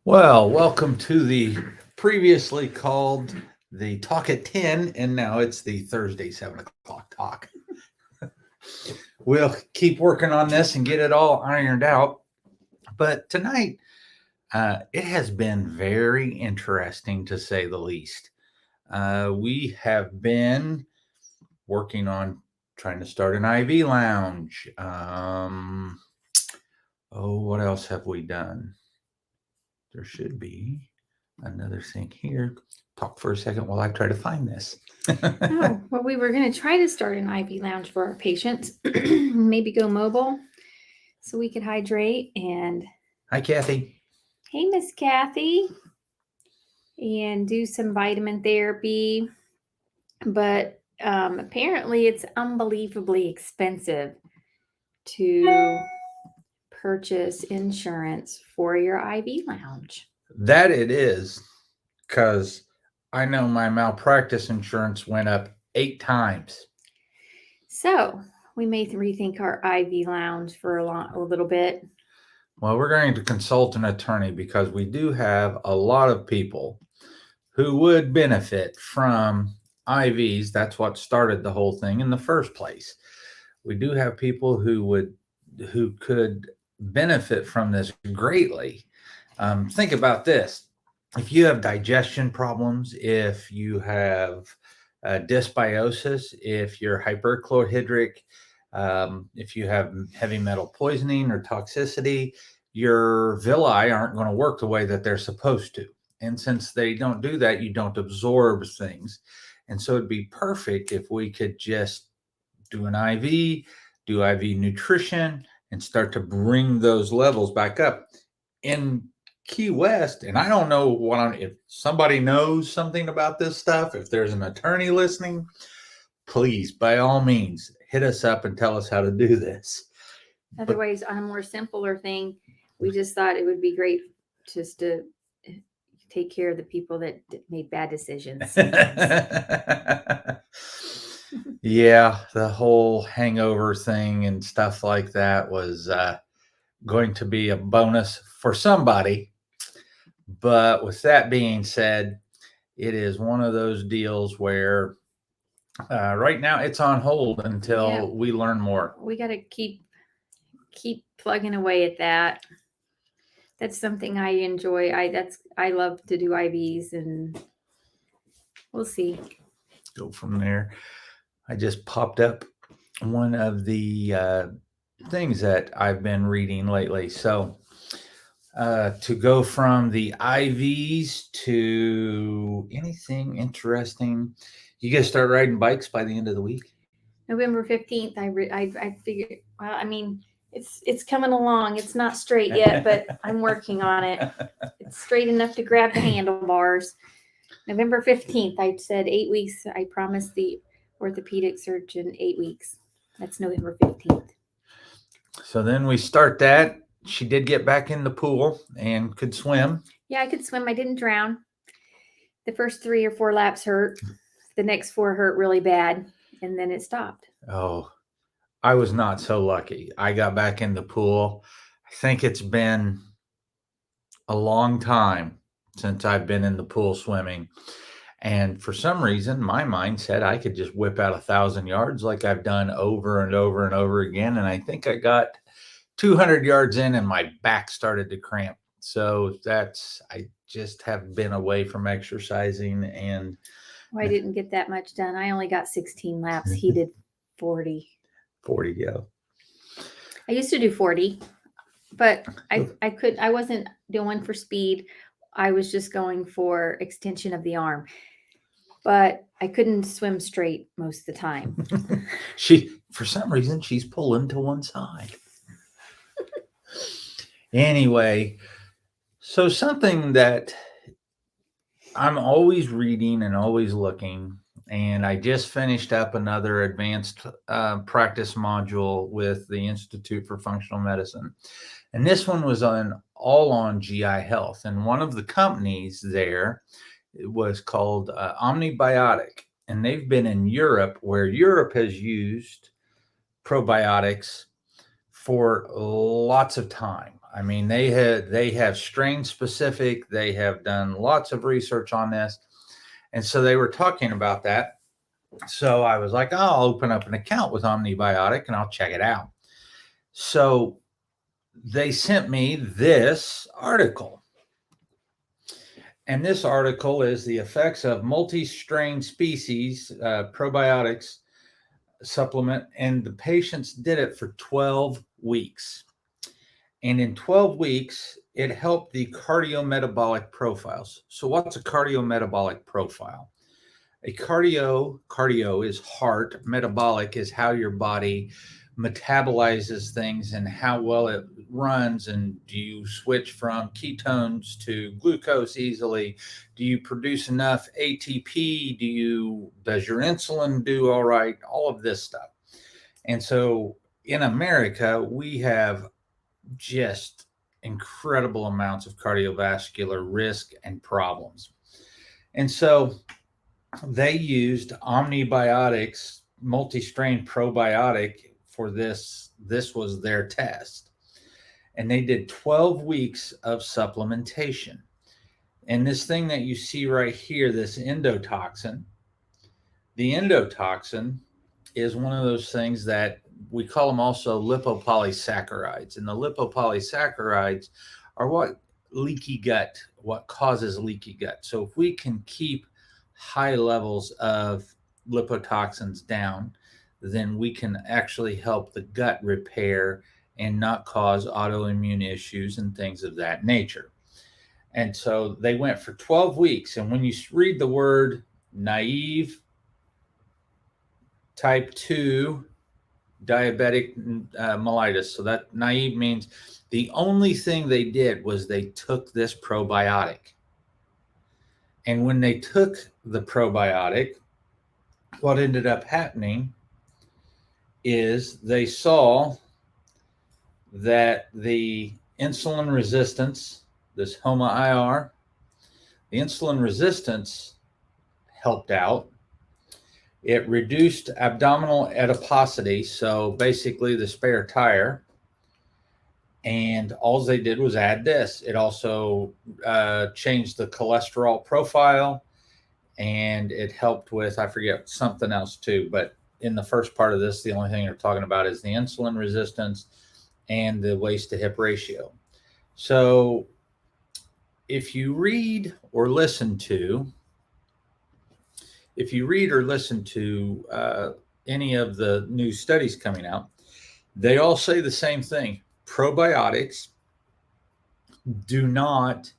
Well, welcome to the previously called the Talk at 10, and now it's the Thursday 7 o'clock talk. We'll keep working on this and get it all ironed out. But tonight, it has been very interesting to say the least. We have been working on trying to start an IV lounge. What else have we done? There should be another thing here. Talk for a second while I try to find this. Oh, well, we were going to try to start an IV lounge for our patients, maybe go mobile so we could hydrate. And Hi, Kathy. hey, Miss Kathy, and do some vitamin therapy. But apparently, it's unbelievably expensive to purchase insurance for your IV lounge. That it is, because I know my malpractice insurance went up 8 times. So we may rethink our IV lounge for a little bit. Well, we're going to consult an attorney because we do have a lot of people who would benefit from IVs. That's what started the whole thing in the first place. We do have people who could benefit from this greatly. Think about this. If you have digestion problems, if you have dysbiosis, if you're hyperchlorhydric, if you have heavy metal poisoning or toxicity, your villi aren't going to work the way that they're supposed to. And since they don't do that, you don't absorb things. And so it'd be perfect if we could just do an IV, do IV nutrition, and start to bring those levels back up. In Key West, and I don't know if somebody knows something about this stuff, if there's an attorney listening, please, by all means, hit us up and tell us how to do this. Otherwise, on a more simpler thing, we just thought it would be great just to take care of the people that made bad decisions. Yeah, the whole hangover thing and stuff like that was going to be a bonus for somebody. But with that being said, it is one of those deals where right now it's on hold until we learn more. We got to keep plugging away at that. That's something I enjoy. I love to do IVs, and we'll see. Go from there. I just popped up one of the things that I've been reading lately. So to go from the IVs to anything interesting, you guys start riding bikes by the end of the week? November 15th, I figured, well, I mean, it's coming along. It's not straight yet, but I'm working on it. It's straight enough to grab the handlebars. November 15th, I said 8 weeks. I promised the orthopedic surgeon 8 weeks. That's November 15th. So then we start that. She did get back in the pool and could swim. Yeah, I could swim. I didn't drown. The first 3 or 4 laps hurt. The next 4 hurt really bad, and then it stopped. Oh, I was not so lucky. I got back in the pool. I think it's been a long time since I've been in the pool swimming. And for some reason, my mind said I could just whip out 1,000 yards like I've done over and over and over again. And I think I got 200 yards in and my back started to cramp. So I just have been away from exercising. And I didn't get that much done. I only got 16 laps. He did 40. 40 go. I used to do 40, but I wasn't going for speed. I was just going for extension of the arm. But I couldn't swim straight most of the time. For some reason, she's pulling to one side. Anyway, so something that I'm always reading and always looking, and I just finished up another advanced practice module with the Institute for Functional Medicine. And this one was all on GI health. And one of the companies there was called Omni Biotic. And they've been in Europe, where Europe has used probiotics for lots of time. I mean, they have strain specific. They have done lots of research on this, and so they were talking about that. So I was like, oh, I'll open up an account with Omni Biotic and I'll check it out. So they sent me this article. And this article is the effects of multi-strain species probiotics supplement. And the patients did it for 12 weeks. And in 12 weeks, it helped the cardiometabolic profiles. So what's a cardiometabolic profile? A cardio is heart, metabolic is how your body metabolizes things and how well it runs, and do you switch from ketones to glucose easily, do you produce enough ATP, does your insulin do all right, all of this stuff. And so in America we have just incredible amounts of cardiovascular risk and problems. And so they used Omni Biotics multi-strain probiotic for this. This was their test. And they did 12 weeks of supplementation. And this thing that you see right here, this endotoxin, the endotoxin is one of those things that we call them also lipopolysaccharides. And the lipopolysaccharides are what causes leaky gut. So if we can keep high levels of lipotoxins down, then we can actually help the gut repair and not cause autoimmune issues and things of that nature. And so they went for 12 weeks. And when you read the word naive type 2 diabetic mellitus, so that naive means the only thing they did was they took this probiotic. And when they took the probiotic, what ended up happening is they saw that the insulin resistance, this HOMA-IR, the insulin resistance helped out. It reduced abdominal adiposity, so basically the spare tire. And all they did was add this. It also changed the cholesterol profile, and it helped with, I forget, something else too. But in the first part of this, the only thing they're talking about is the insulin resistance and the waist to hip ratio. So if you read or listen to any of the new studies coming out, they all say the same thing. Probiotics do not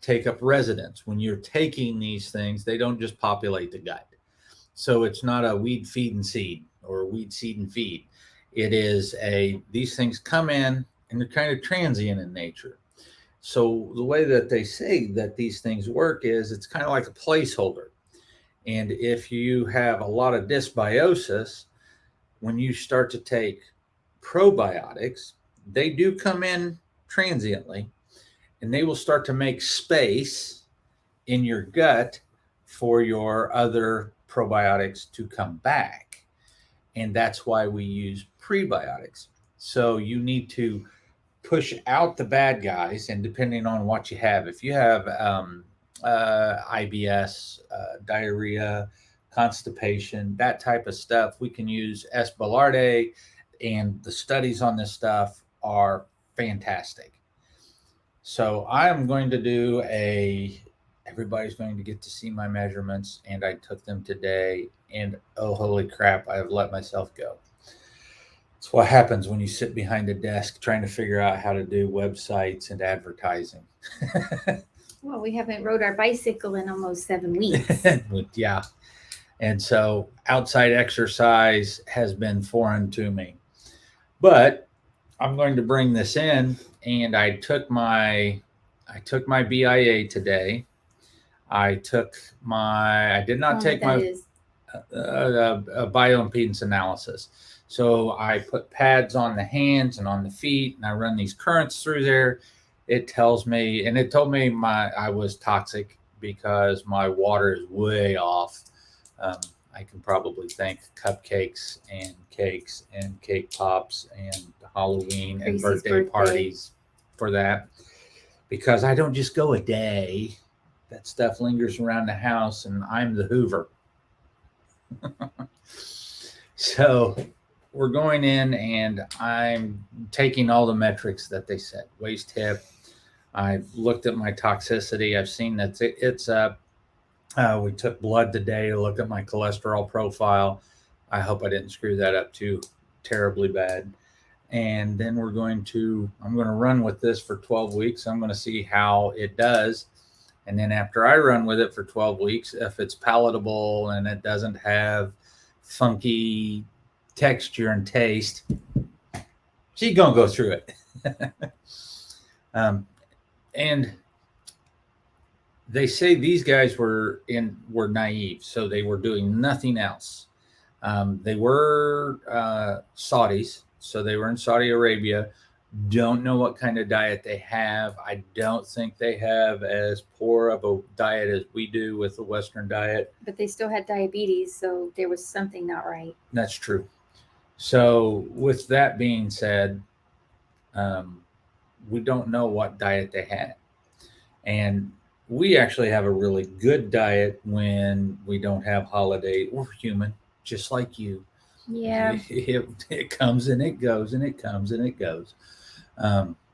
take up residence. When you're taking these things, they don't just populate the gut. So it's not a weed, feed, and seed, or weed, seed, and feed. It is these things come in and they're kind of transient in nature. So the way that they say that these things work is it's kind of like a placeholder. And if you have a lot of dysbiosis, when you start to take probiotics, they do come in transiently, and they will start to make space in your gut for your other probiotics to come back. And that's why we use prebiotics. So you need to push out the bad guys, and depending on what you have, if you have IBS, diarrhea, constipation, that type of stuff, we can use S. boulardii, and the studies on this stuff are fantastic. So I am going to do everybody's going to get to see my measurements, and I took them today, and oh, holy crap, I have let myself go. It's what happens when you sit behind a desk trying to figure out how to do websites and advertising. Well, we haven't rode our bicycle in almost 7 weeks. Yeah. And so outside exercise has been foreign to me. But I'm going to bring this in, and I took my BIA today. I did not take my bioimpedance analysis. So I put pads on the hands and on the feet, and I run these currents through there. It tells me, and it told me I was toxic because my water is way off. I can probably thank cupcakes and cakes and cake pops and Halloween and birthday parties. for that because I don't just go a day. That stuff lingers around the house, and I'm the Hoover. So we're going in, and I'm taking all the metrics that they said. Waist, hip. I've looked at my toxicity. I've seen that it's up. We took blood today to look at my cholesterol profile. I hope I didn't screw that up too terribly bad. And then I'm going to run with this for 12 weeks. I'm going to see how it does. And then after I run with it for 12 weeks, if it's palatable and it doesn't have funky texture and taste, she's going to go through it. And they say these guys were naive, so they were doing nothing else. They were Saudis, so they were in Saudi Arabia. Don't know what kind of diet they have. I don't think they have as poor of a diet as we do with the Western diet. But they still had diabetes, so there was something not right. That's true. So with that being said, we don't know what diet they had. And we actually have a really good diet when we don't have holiday. We're human, just like you. Yeah. It comes and it goes, and it comes and it goes.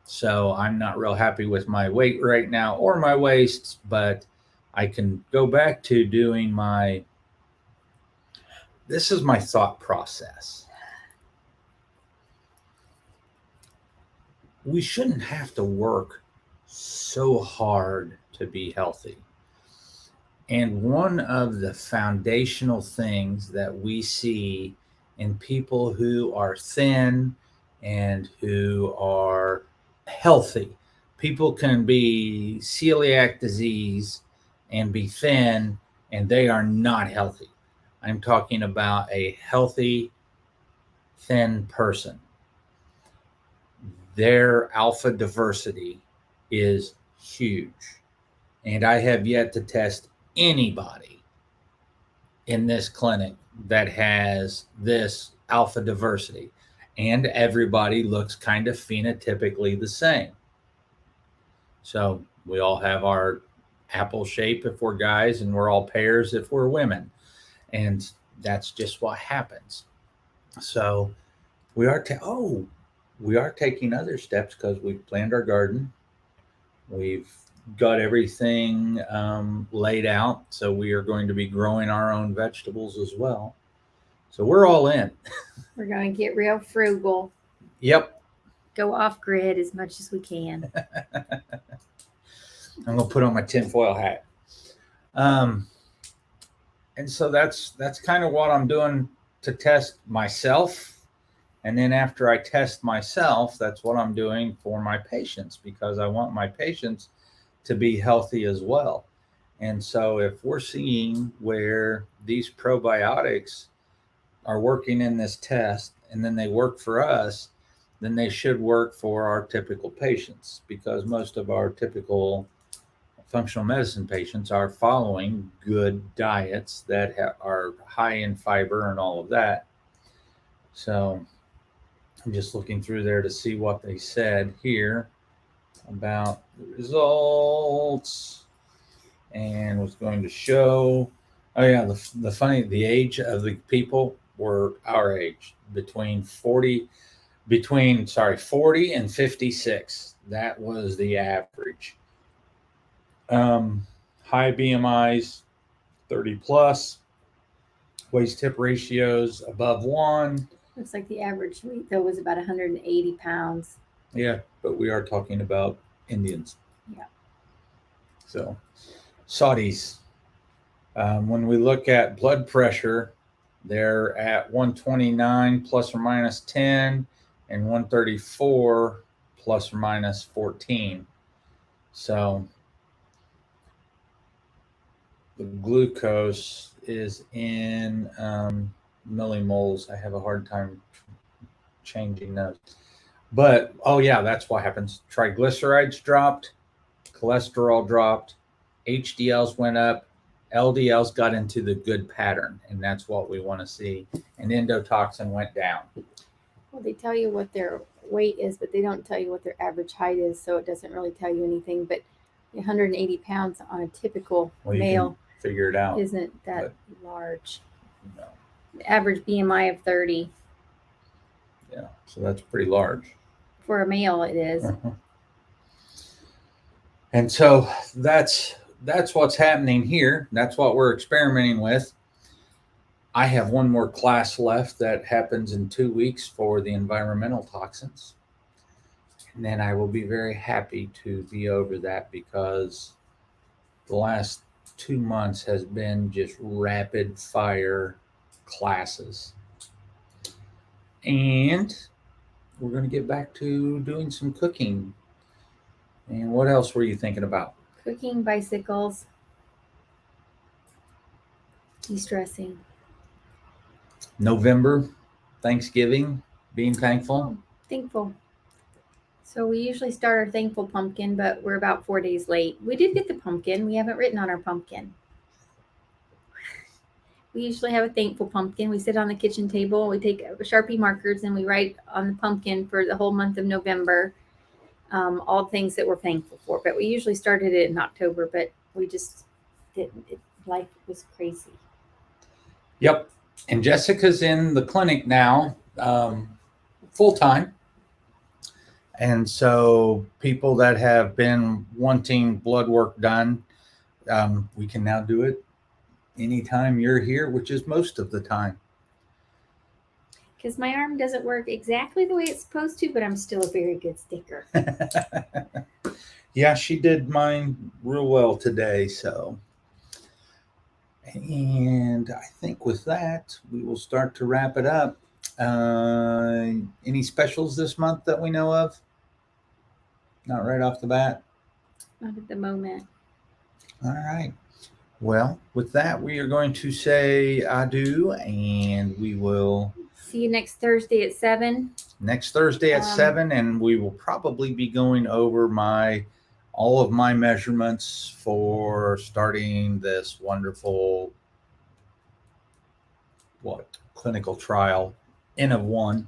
So I'm not real happy with my weight right now or my waist, but I can go back to doing this is my thought process. We shouldn't have to work so hard to be healthy. And one of the foundational things that we see in people who are thin and who are healthy, people can be celiac disease and be thin, and they are not healthy. I'm talking about a healthy, thin person. Their alpha diversity is huge. And I have yet to test anybody in this clinic that has this alpha diversity. And everybody looks kind of phenotypically the same. So we all have our apple shape if we're guys, and we're all pears if we're women. And that's just what happens. So we are taking other steps because we've planned our garden. We've got everything laid out. So we are going to be growing our own vegetables as well. So we're all in. We're going to get real frugal. Yep. Go off grid as much as we can. I'm going to put on my tinfoil hat. And so that's kind of what I'm doing to test myself. And then after I test myself, that's what I'm doing for my patients, because I want my patients to be healthy as well. And so if we're seeing where these probiotics are working in this test and then they work for us, then they should work for our typical patients, because most of our typical functional medicine patients are following good diets that are high in fiber and all of that. So I'm just looking through there to see what they said here about the results, and was going to show, oh yeah, the age of the people were our age, between 40 and 56. That was the average. High BMIs, 30 plus, waist hip ratios above 1. Looks like the average weight, though, was about 180 pounds. Yeah, but we are talking about Indians. Yeah. So, Saudis. When we look at blood pressure, they're at 129 plus or minus 10 and 134 plus or minus 14. So, the glucose is in millimoles. I have a hard time changing those. But, oh yeah, that's what happens. Triglycerides dropped, cholesterol dropped, HDLs went up, LDLs got into the good pattern, and that's what we want to see. And endotoxin went down. Well, they tell you what their weight is, but they don't tell you what their average height is, so it doesn't really tell you anything. But 180 pounds on a typical Well, you male can figure it out. isn't that large. No. The average BMI of 30 Yeah, so that's pretty large. for a male, it is. And so that's what's happening here. That's what we're experimenting with. I have one more class left that happens in 2 weeks for the environmental toxins. And then I will be very happy to be over that, because the last 2 months has been just rapid fire classes. And we're going to get back to doing some cooking. And what else were you thinking about? Cooking, bicycles, de-stressing. November, Thanksgiving, being thankful. Oh, thankful. So we usually start our thankful pumpkin, but we're about 4 days late. We did get the pumpkin. We haven't written on our pumpkin. We usually have a thankful pumpkin. We sit on the kitchen table. We take Sharpie markers and we write on the pumpkin for the whole month of November, all things that we're thankful for. But we usually started it in October, but we just didn't. Life was crazy. Yep. And Jessica's in the clinic now, full time. And so people that have been wanting blood work done, we can now do it anytime you're here, which is most of the time. Because my arm doesn't work exactly the way it's supposed to, but I'm still a very good sticker. Yeah, she did mine real well today. So, and I think with that, we will start to wrap it up. Any specials this month that we know of? Not right off the bat. Not at the moment. All right. Well, with that, we are going to say adieu, and we will see you next Thursday at 7. Next Thursday at 7, and we will probably be going over all of my measurements for starting this wonderful clinical trial, N of 1.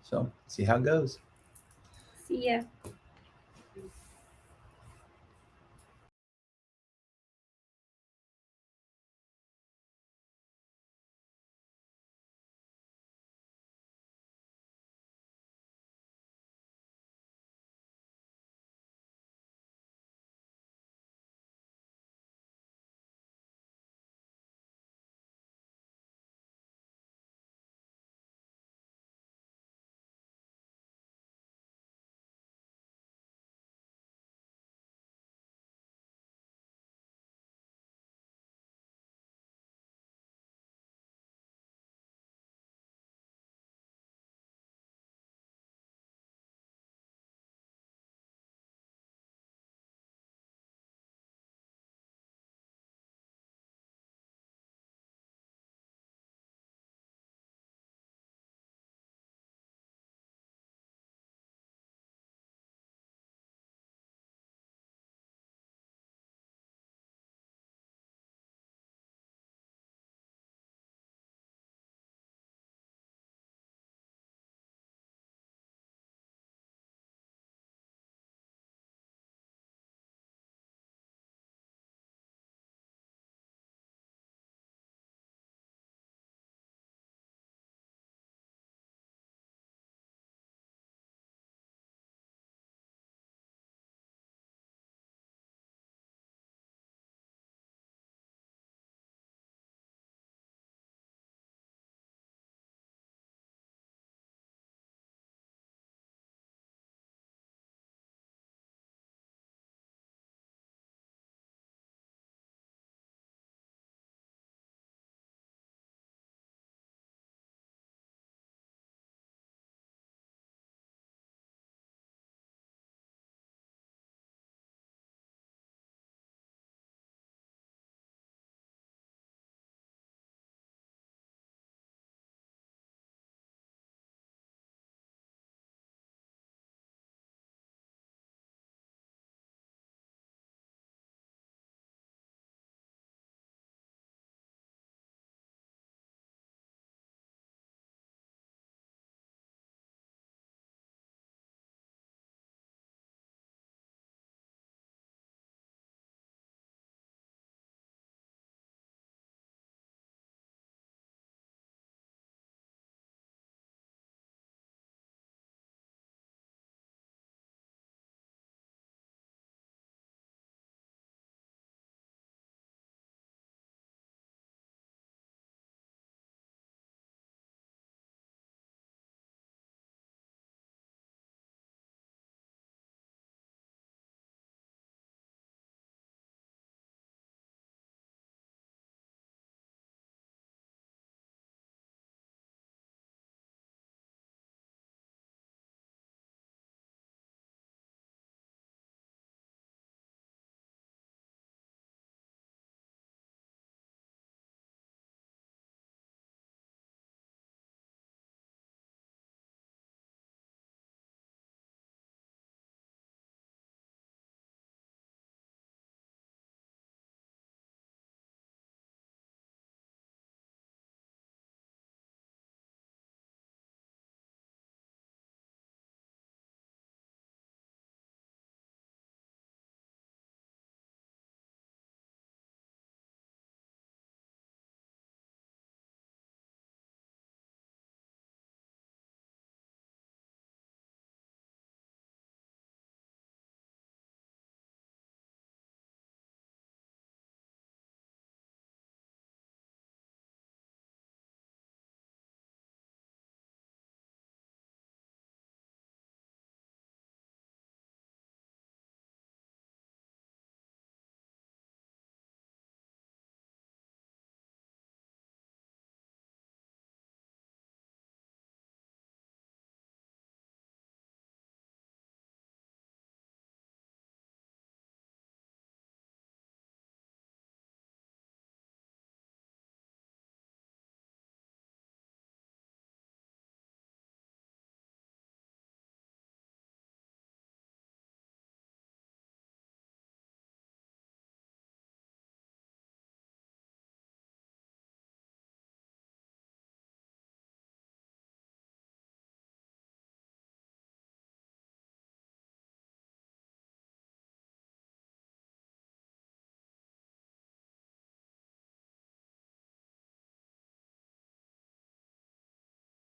So see how it goes. See ya.